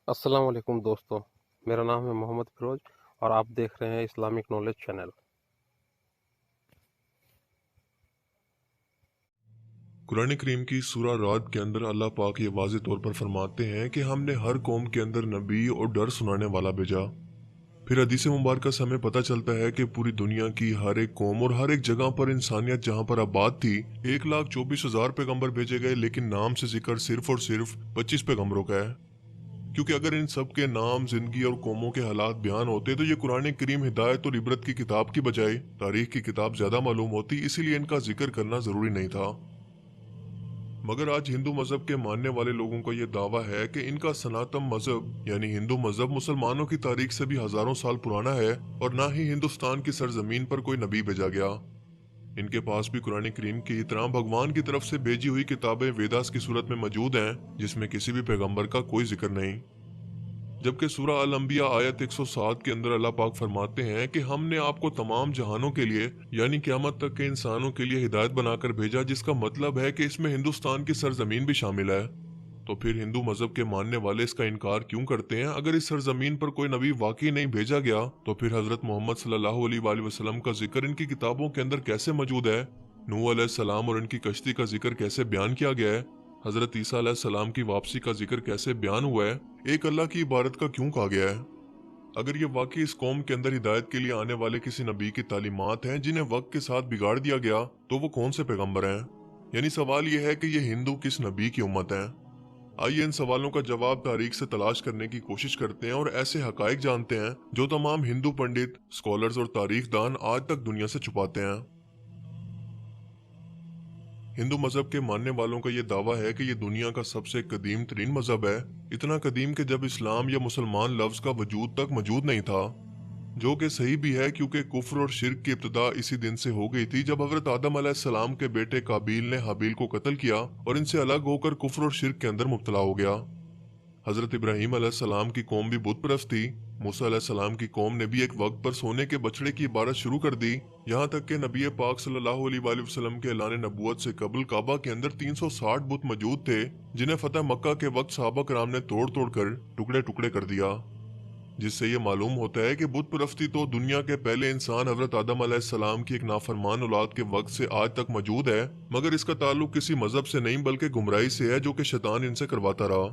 السلام علیکم دوستو، میرا نام ہے محمد فیروز اور آپ دیکھ رہے ہیں اسلامک نالج چینل۔ قرآن کریم کی سورہ رعد کے اندر اللہ پاک یہ واضح طور پر فرماتے ہیں کہ ہم نے ہر قوم کے اندر نبی اور ڈر سنانے والا بھیجا۔ پھر حدیث مبارکہ سے ہمیں پتہ چلتا ہے کہ پوری دنیا کی ہر ایک قوم اور ہر ایک جگہ پر انسانیت جہاں پر آباد تھی 1,24,000 پیغمبر بھیجے گئے، لیکن نام سے ذکر صرف اور صرف 25 پیغمبروں کا ہے۔ کیونکہ اگر ان سب کے نام، زندگی اور قوموں کے حالات بیان ہوتے تو یہ قرآن کریم ہدایت اور عبرت کی کتاب کی بجائے تاریخ کی کتاب زیادہ معلوم ہوتی، اسی لیے ان کا ذکر کرنا ضروری نہیں تھا۔ مگر آج ہندو مذہب کے ماننے والے لوگوں کا یہ دعویٰ ہے کہ ان کا سناتم مذہب یعنی ہندو مذہب مسلمانوں کی تاریخ سے بھی ہزاروں سال پرانا ہے، اور نہ ہی ہندوستان کی سرزمین پر کوئی نبی بھیجا گیا۔ ان کے پاس بھی قرآن کریم کی طرح بھگوان کی طرف سے بھیجی ہوئی کتابیں ویداس کی صورت میں موجود ہیں، جس میں کسی بھی پیغمبر کا کوئی ذکر نہیں۔ جبکہ سورہ الانبیاء آیت 107 کے اندر اللہ پاک فرماتے ہیں کہ ہم نے آپ کو تمام جہانوں کے لیے یعنی قیامت تک کے انسانوں کے لیے ہدایت بنا کر بھیجا، جس کا مطلب ہے کہ اس میں ہندوستان کی سرزمین بھی شامل ہے۔ تو پھر ہندو مذہب کے ماننے والے اس کا انکار کیوں کرتے ہیں؟ اگر اس سرزمین پر کوئی نبی واقعی نہیں بھیجا گیا تو پھر حضرت محمد صلی اللہ علیہ وآلہ وسلم کا ذکر ان کی کتابوں کے اندر کیسے موجود ہے؟ نوح علیہ السلام اور ان کی کشتی کا ذکر کیسے بیان کیا گیا ہے؟ حضرت عیسیٰ علیہ السلام کی واپسی کا ذکر کیسے بیان ہوا ہے؟ ایک اللہ کی عبادت کا کیوں کہا گیا ہے؟ اگر یہ واقعی اس قوم کے اندر ہدایت کے لیے آنے والے کسی نبی کی تعلیمات ہیں جنہیں وقت کے ساتھ بگاڑ دیا گیا، تو وہ کون سے پیغمبر ہیں؟ یعنی سوال یہ ہے کہ یہ ہندو کس نبی کی امت ہیں؟ آئیے ان سوالوں کا جواب تاریخ سے تلاش کرنے کی کوشش کرتے ہیں اور ایسے حقائق جانتے ہیں جو تمام ہندو پنڈت، اسکالرز اور تاریخ دان آج تک دنیا سے چھپاتے ہیں۔ ہندو مذہب کے ماننے والوں کا یہ دعویٰ ہے کہ یہ دنیا کا سب سے قدیم ترین مذہب ہے، اتنا قدیم کہ جب اسلام یا مسلمان لفظ کا وجود تک موجود نہیں تھا، جو کہ صحیح بھی ہے کیونکہ کفر اور شرک کی ابتدا اسی دن سے ہو گئی تھی جب حضرت آدم علیہ السلام کے بیٹے قابیل نے حابیل کو قتل کیا اور ان سے الگ ہو کر کفر اور شرک کے اندر مبتلا ہو گیا۔ حضرت ابراہیم علیہ السلام کی قوم بھی بت پرست تھی، موسیٰ علیہ السلام کی قوم نے بھی ایک وقت پر سونے کے بچڑے کی عبادت شروع کر دی، یہاں تک کہ نبی پاک صلی اللہ علیہ وآلہ وسلم کے اعلان نبوت سے قبل کعبہ کے اندر 360 بت موجود تھے، جنہیں فتح مکہ کے وقت صحابہ کرام نے توڑ توڑ کر ٹکڑے ٹکڑے کر دیا، جس سے یہ معلوم ہوتا ہے کہ بت پرستی تو دنیا کے پہلے انسان حضرت آدم علیہ السلام کی ایک نافرمان اولاد کے وقت سے آج تک موجود ہے، مگر اس کا تعلق کسی مذہب سے نہیں بلکہ گمراہی سے ہے جو کہ شیطان ان سے کرواتا رہا۔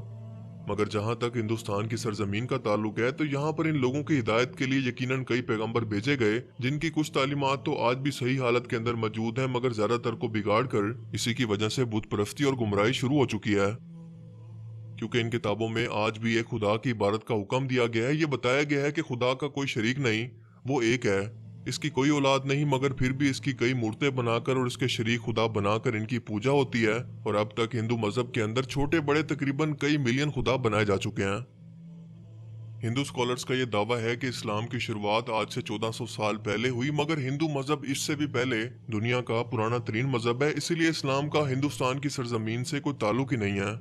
مگر جہاں تک ہندوستان کی سرزمین کا تعلق ہے تو یہاں پر ان لوگوں کی ہدایت کے لیے یقیناً کئی پیغمبر بھیجے گئے، جن کی کچھ تعلیمات تو آج بھی صحیح حالت کے اندر موجود ہیں، مگر زیادہ تر کو بگاڑ کر اسی کی وجہ سے بت پرستی اور گمراہی شروع ہو چکی ہے۔ کیونکہ ان کتابوں میں آج بھی ایک خدا کی عبادت کا حکم دیا گیا ہے، یہ بتایا گیا ہے کہ خدا کا کوئی شریک نہیں، وہ ایک ہے، اس کی کوئی اولاد نہیں، مگر پھر بھی اس کی کئی مورتیں بنا کر اور اس کے شریک خدا بنا کر ان کی پوجا ہوتی ہے، اور اب تک ہندو مذہب کے اندر چھوٹے بڑے تقریباً کئی ملین خدا بنائے جا چکے ہیں۔ ہندو اسکالرز کا یہ دعویٰ ہے کہ اسلام کی شروعات آج سے 1400 سال پہلے ہوئی، مگر ہندو مذہب اس سے بھی پہلے دنیا کا پرانا ترین مذہب ہے، اسی لیے اسلام کا ہندوستان کی سرزمین سے کوئی تعلق ہی نہیں ہے۔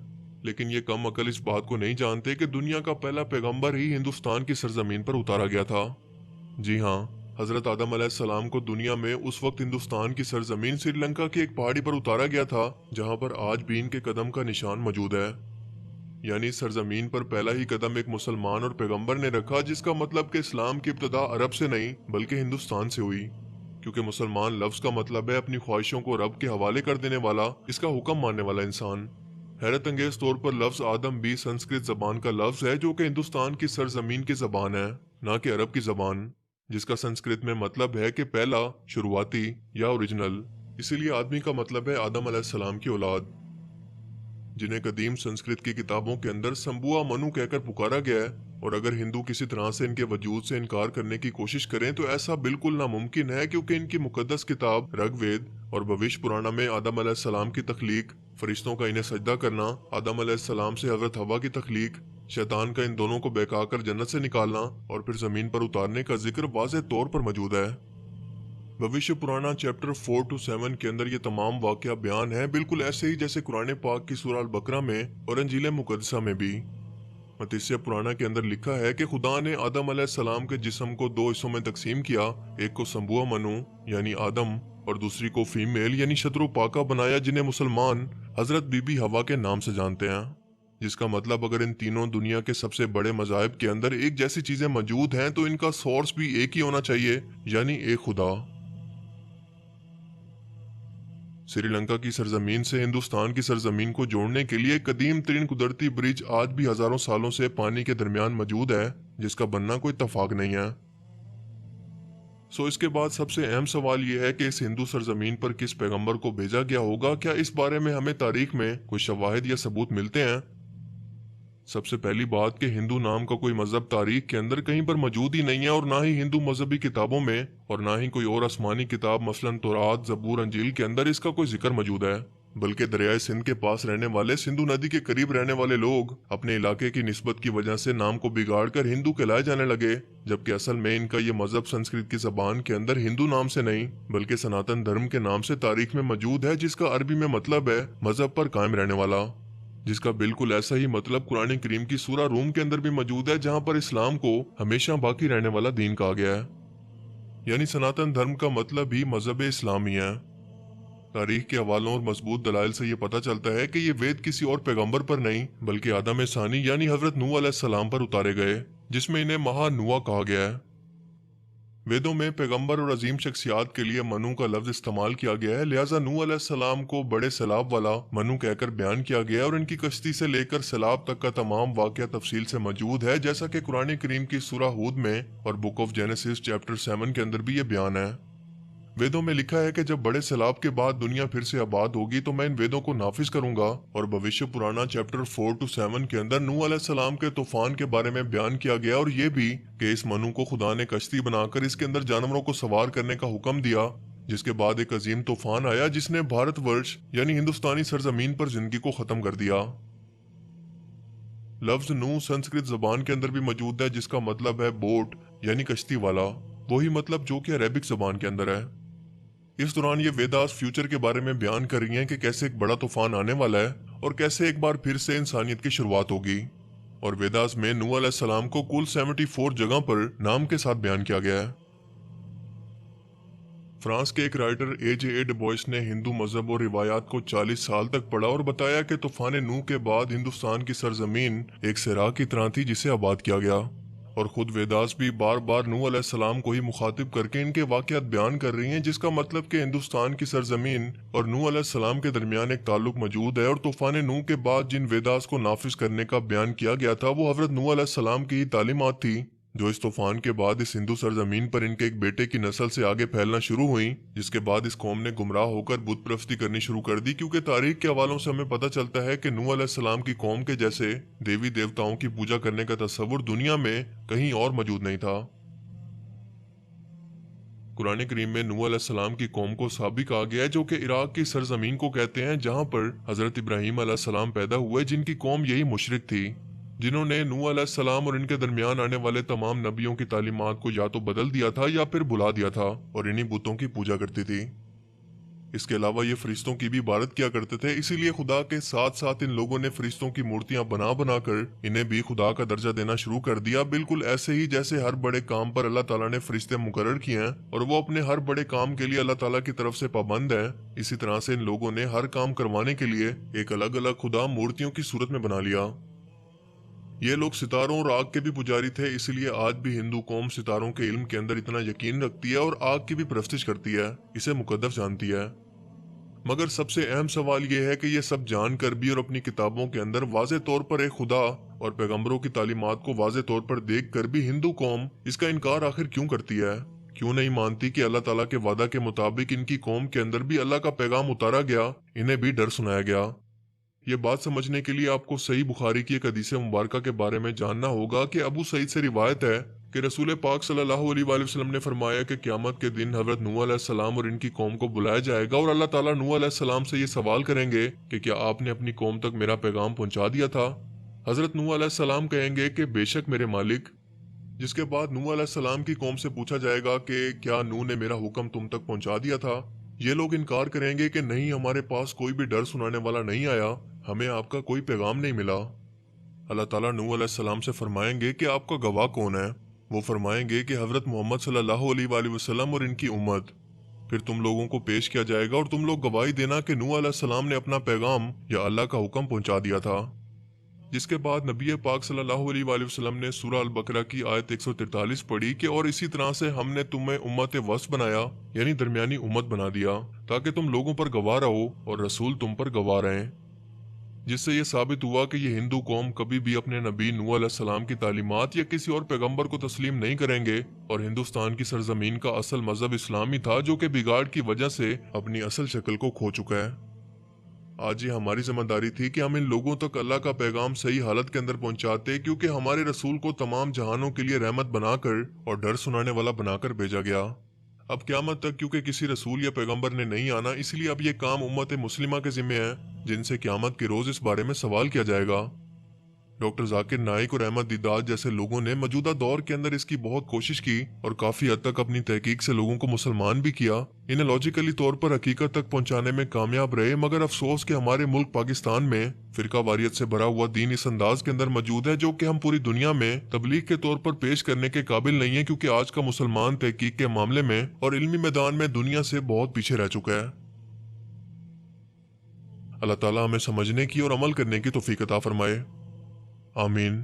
لیکن یہ کم عقل اس بات کو نہیں جانتے کہ دنیا کا پہلا پیغمبر ہی ہندوستان کی سرزمین پر اتارا گیا تھا۔ جی ہاں، حضرت آدم علیہ السلام کو دنیا میں اس وقت ہندوستان کی سرزمین سری لنکا کی ایک پہاڑی پر اتارا گیا تھا، جہاں پر آج بھی ان کے قدم کا نشان موجود ہے۔ یعنی سرزمین پر پہلا ہی قدم ایک مسلمان اور پیغمبر نے رکھا، جس کا مطلب کہ اسلام کی ابتدا عرب سے نہیں بلکہ ہندوستان سے ہوئی، کیونکہ مسلمان لفظ کا مطلب ہے اپنی خواہشوں کو رب کے حوالے کر دینے والا، اس کا حکم ماننے والا انسان۔ حیرت انگیز طور پر لفظ آدم بھی سنسکرت زبان کا لفظ ہے جو کہ ہندوستان کی سرزمین کی زبان ہے، نہ کہ عرب کی زبان، جس کا سنسکرت میں مطلب ہے کہ پہلا، شروعاتی یا اوریجنل، اسی لیے آدمی کا مطلب ہے آدم علیہ السلام کی اولاد، جنہیں قدیم سنسکرت کی کتابوں کے اندر سمبوا منو کہہ کر پکارا گیا ہے، اور اگر ہندو کسی طرح سے ان کے وجود سے انکار کرنے کی کوشش کریں تو ایسا بالکل ناممکن ہے، کیونکہ ان کی مقدس کتاب رگ وید اور بھوش پرانا میں آدم علیہ السلام کی تخلیق، فرشتوں کا انہیں سجدہ کرنا، آدم علیہ السلام سے حضرت حوا کی تخلیق، شیطان کا ان دونوں کو بہکا کر جنت سے نکالنا اور پھر زمین پر اتارنے کا ذکر واضح طور پر موجود ہے۔ بھوش پرانا چیپٹر 4 سے 7 کے اندر یہ تمام واقعہ بیان ہیں، بالکل ایسے ہی جیسے قرآن پاک کی سورہ البقرہ میں اور انجیل مقدسہ میں بھی۔ متیسیہ پرانا کے اندر لکھا ہے کہ خدا نے آدم علیہ السلام کے جسم کو 2 حصوں میں تقسیم کیا، ایک کو سمبوا منو یعنی آدم اور دوسری کو فیمیل یعنی شترو پاکا بنایا، جنہیں مسلمان حضرت بی بی ہوا کے نام سے جانتے ہیں، جس کا مطلب اگر ان تینوں دنیا کے سب سے بڑے مذاہب کے اندر ایک جیسی چیزیں موجود ہیں تو ان کا سورس بھی ایک ہی ہونا چاہیے، یعنی ایک خدا۔ سری لنکا کی سرزمین سے ہندوستان کی سرزمین کو جوڑنے کے لیے قدیم ترین قدرتی برج آج بھی ہزاروں سالوں سے پانی کے درمیان موجود ہے، جس کا بننا کوئی اتفاق نہیں ہے۔ اس کے بعد سب سے اہم سوال یہ ہے کہ اس ہندو سرزمین پر کس پیغمبر کو بھیجا گیا ہوگا؟ کیا اس بارے میں ہمیں تاریخ میں کوئی شواہد یا ثبوت ملتے ہیں؟ سب سے پہلی بات کہ ہندو نام کا کوئی مذہب تاریخ کے اندر کہیں پر موجود ہی نہیں ہے، اور نہ ہی ہندو مذہبی کتابوں میں، اور نہ ہی کوئی اور آسمانی کتاب مثلاً تورات، زبور، انجیل کے اندر اس کا کوئی ذکر موجود ہے۔ بلکہ دریائے سندھ کے پاس رہنے والے، سندھو ندی کے قریب رہنے والے لوگ اپنے علاقے کی نسبت کی وجہ سے نام کو بگاڑ کر ہندو کہلائے جانے لگے، جبکہ اصل میں ان کا یہ مذہب سنسکرت کی زبان کے اندر ہندو نام سے نہیں بلکہ سناتن دھرم کے نام سے تاریخ میں موجود ہے، جس کا عربی میں مطلب ہے مذہب پر قائم رہنے والا، جس کا بالکل ایسا ہی مطلب قرآن کریم کی سورہ روم کے اندر بھی موجود ہے، جہاں پر اسلام کو ہمیشہ باقی رہنے والا دین کہا گیا ہے، یعنی سناتن دھرم کا مطلب ہی مذہب اسلامی ہے۔ تاریخ کے حوالوں اور مضبوط دلائل سے یہ پتہ چلتا ہے کہ یہ وید کسی اور پیغمبر پر نہیں بلکہ آدم ثانی یعنی حضرت نوح علیہ السلام پر اتارے گئے، جس میں انہیں مہا نوح کہا گیا ہے۔ ویدوں میں پیغمبر اور عظیم شخصیات کے لیے منو کا لفظ استعمال کیا گیا ہے، لہٰذا نوح علیہ السلام کو بڑے سیلاب والا منو کہہ کر بیان کیا گیا، اور ان کی کشتی سے لے کر سیلاب تک کا تمام واقعہ تفصیل سے موجود ہے، جیسا کہ قرآن کریم کی سورہ ہود میں اور بک آف جینیسس چیپٹر 7 کے اندر بھی یہ بیان ہے۔ ویدوں میں لکھا ہے کہ جب بڑے سیلاب کے بعد دنیا پھر سے آباد ہوگی تو میں ان ویدوں کو نافذ کروں گا، اور بھوشیہ پرانا چیپٹر 4-7 کے اندر نوح علیہ السلام کے طوفان کے بارے میں بیان کیا گیا، اور یہ بھی کہ اس منو کو خدا نے کشتی بنا کر اس کے اندر جانوروں کو سوار کرنے کا حکم دیا، جس کے بعد ایک عظیم طوفان آیا جس نے بھارت ورش یعنی ہندوستانی سرزمین پر زندگی کو ختم کر دیا۔ لفظ نوح سنسکرت زبان کے اندر بھی موجود ہے، جس کا مطلب ہے بوٹ یعنی کشتی والا، وہی مطلب جو کہ عربک زبان کے اندر ہے۔ اس دوران یہ ویداس فیوچر کے بارے میں بیان کر رہی ہیں کہ کیسے ایک بڑا طوفان آنے والا ہے اور کیسے ایک بار پھر سے انسانیت کی شروعات ہوگی، اور ویداس میں نوح علیہ السلام کو کل 74 جگہ پر نام کے ساتھ بیان کیا گیا ہے۔ فرانس کے ایک رائٹر A.J.A. ڈبوئس نے ہندو مذہب اور روایات کو 40 سال تک پڑھا اور بتایا کہ طوفان نوح کے بعد ہندوستان کی سرزمین ایک صحرا کی طرح تھی جسے آباد کیا گیا، اور خود ویداس بھی بار بار نوح علیہ السلام کو ہی مخاطب کر کے ان کے واقعات بیان کر رہی ہیں، جس کا مطلب کہ ہندوستان کی سرزمین اور نوح علیہ السلام کے درمیان ایک تعلق موجود ہے، اور طوفان نوح کے بعد جن ویداس کو نافذ کرنے کا بیان کیا گیا تھا وہ حضرت نوح علیہ السلام کی ہی تعلیمات تھی، جو اس طوفان کے بعد اس ہندو سرزمین پر ان کے ایک بیٹے کی نسل سے آگے پھیلنا شروع ہوئیں، جس کے بعد اس قوم نے گمراہ ہو کر بت پرستی کرنی شروع کر دی، کیونکہ تاریخ کے حوالوں سے ہمیں پتہ چلتا ہے کہ نوح علیہ السلام کی قوم کے جیسے دیوی دیوتاؤں کی پوجا کرنے کا تصور دنیا میں کہیں اور موجود نہیں تھا۔ قرآن کریم میں نوح علیہ السلام کی قوم کو سابی کہا گیا ہے، جو کہ عراق کی سرزمین کو کہتے ہیں، جہاں پر حضرت ابراہیم علیہ السلام پیدا ہوئے، جن کی قوم یہی مشرک تھی، جنہوں نے نوح علیہ السلام اور ان کے درمیان آنے والے تمام نبیوں کی تعلیمات کو یا تو بدل دیا تھا یا پھر بھلا دیا تھا، اور انہی بتوں کی پوجا کرتی تھی۔ اس کے علاوہ یہ فرشتوں کی بھی عبادت کیا کرتے تھے، اسی لیے خدا کے ساتھ ساتھ ان لوگوں نے فرشتوں کی مورتیاں بنا بنا کر انہیں بھی خدا کا درجہ دینا شروع کر دیا، بالکل ایسے ہی جیسے ہر بڑے کام پر اللہ تعالیٰ نے فرشتے مقرر کیے ہیں اور وہ اپنے ہر بڑے کام کے لیے اللہ تعالیٰ کی طرف سے پابند ہیں، اسی طرح سے ان لوگوں نے ہر کام کروانے کے لیے ایک الگ الگ خدا مورتیوں کی صورت میں بنا لیا۔ یہ لوگ ستاروں اور آگ کے بھی پجاری تھے، اسی لیے آج بھی ہندو قوم ستاروں کے علم کے اندر اتنا یقین رکھتی ہے اور آگ کی بھی پرستش کرتی ہے، اسے مقدس جانتی ہے۔ مگر سب سے اہم سوال یہ ہے کہ یہ سب جان کر بھی اور اپنی کتابوں کے اندر واضح طور پر ایک خدا اور پیغمبروں کی تعلیمات کو واضح طور پر دیکھ کر بھی ہندو قوم اس کا انکار آخر کیوں کرتی ہے؟ کیوں نہیں مانتی کہ اللہ تعالیٰ کے وعدہ کے مطابق ان کی قوم کے اندر بھی اللہ کا پیغام اتارا گیا، انہیں بھی ڈر سنایا گیا؟ یہ بات سمجھنے کے لیے آپ کو صحیح بخاری کی ایک حدیث مبارکہ کے بارے میں جاننا ہوگا کہ ابو سعید سے روایت ہے کہ رسول پاک صلی اللہ علیہ وآلہ وسلم نے فرمایا کہ قیامت کے دن حضرت نوح علیہ السلام اور ان کی قوم کو بلایا جائے گا، اور اللہ تعالیٰ نوح علیہ السلام سے یہ سوال کریں گے کہ کیا آپ نے اپنی قوم تک میرا پیغام پہنچا دیا تھا؟ حضرت نوح علیہ السلام کہیں گے کہ بے شک میرے مالک، جس کے بعد نوح علیہ السلام کی قوم سے پوچھا جائے گا کہ کیا نوح نے میرا حکم تم تک پہنچا دیا تھا؟ یہ لوگ انکار کریں گے کہ نہیں، ہمارے پاس کوئی بھی ڈر سنانے والا نہیں آیا، ہمیں آپ کا کوئی پیغام نہیں ملا۔ اللہ تعالیٰ نوح علیہ السلام سے فرمائیں گے کہ آپ کا گواہ کون ہے؟ وہ فرمائیں گے کہ حضرت محمد صلی اللہ علیہ وآلہ وسلم اور ان کی امت۔ پھر تم لوگوں کو پیش کیا جائے گا اور تم لوگ گواہی دینا کہ نوح علیہ السلام نے اپنا پیغام یا اللہ کا حکم پہنچا دیا تھا۔ جس کے بعد نبی پاک صلی اللہ علیہ وآلہ وسلم نے سورہ البقرہ کی آیت 143 پڑھی کہ اور اسی طرح سے ہم نے تمہیں امت وسط بنایا، یعنی درمیانی امت بنا دیا، تاکہ تم لوگوں پر گواہ رہو اور رسول تم پر گواہ رہیں، جس سے یہ ثابت ہوا کہ یہ ہندو قوم کبھی بھی اپنے نبی نوح علیہ السلام کی تعلیمات یا کسی اور پیغمبر کو تسلیم نہیں کریں گے، اور ہندوستان کی سرزمین کا اصل مذہب اسلامی تھا جو کہ بگاڑ کی وجہ سے اپنی اصل شکل کو کھو چکا ہے۔ آج یہ ہماری ذمہ داری تھی کہ ہم ان لوگوں تک اللہ کا پیغام صحیح حالت کے اندر پہنچاتے، کیونکہ ہمارے رسول کو تمام جہانوں کے لیے رحمت بنا کر اور ڈر سنانے والا بنا کر بھیجا گیا۔ اب قیامت تک کیونکہ کسی رسول یا پیغمبر نے نہیں آنا، اس لیے اب یہ کام امت مسلمہ کے ذمہ ہے، جن سے قیامت کے روز اس بارے میں سوال کیا جائے گا۔ ڈاکٹر ذاکر نائک اور احمد دیدات جیسے لوگوں نے موجودہ دور کے اندر اس کی بہت کوشش کی اور کافی حد تک اپنی تحقیق سے لوگوں کو مسلمان بھی کیا، انہیں لاجیکلی طور پر حقیقت تک پہنچانے میں کامیاب رہے، مگر افسوس کہ ہمارے ملک پاکستان میں فرقہ واریت سے بھرا ہوا دین اس انداز کے اندر موجود ہے جو کہ ہم پوری دنیا میں تبلیغ کے طور پر پیش کرنے کے قابل نہیں ہیں، کیونکہ آج کا مسلمان تحقیق کے معاملے میں اور علمی میدان میں دنیا سے بہت پیچھے رہ چکا ہے۔ اللہ تعالیٰ ہمیں سمجھنے کی اور عمل کرنے کی توفیق عطا فرمائے، آمین۔